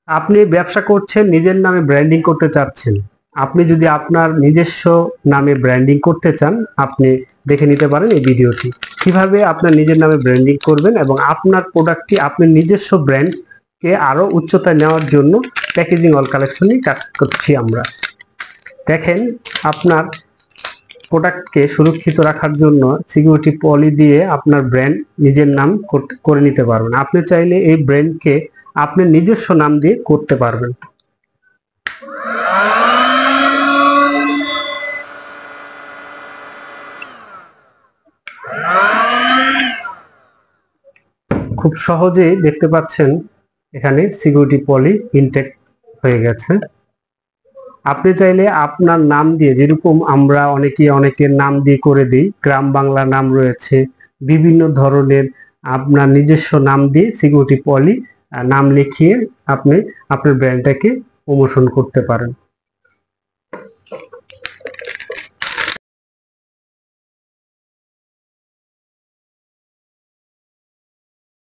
আপনি ব্যবসা করছেন, নিজের নামে ব্র্যান্ডিং করতে চাচ্ছেন। আপনি যদি আপনার নিজস্ব নামে ব্র্যান্ডিং করতে চান, আপনি দেখে নিতে পারেন এই ভিডিওটি। কিভাবে আপনার নিজের নামে ব্র্যান্ডিং করবেন এবং আপনার প্রোডাক্টটি আপনি নিজস্ব ব্র্যান্ডকে আরো উচ্চতায় নেওয়ার জন্য প্যাকেজিং অল কালেকশন নিয়ে কাজ করছি আমরা। দেখেন, আপনার প্রোডাক্টকে সুরক্ষিত রাখার জন্য সিকিউরিটি পলি দিয়ে আপনার ব্র্যান্ড নিজের নাম করে নিতে পারবেন। আপনি চাইলে এই ব্র্যান্ডকে আপনি নিজস্ব নাম দিয়ে করতে পারবেন। খুব সহজেই দেখতে পাচ্ছেন এখানে সিকিউরিটি পলি ইনটেক হয়ে গেছে। আপনি চাইলে আপনার নাম দিয়ে, যেরকম আমরা অনেকের নাম দিয়ে করে দিই, গ্রাম বাংলা নাম রয়েছে, বিভিন্ন ধরনের আপনার নিজস্ব নাম দিয়ে সিকিউরিটি পলি নাম লিখিয়ে আপনি আপনার ব্র্যান্ডটাকে প্রমোশন করতে পারেন।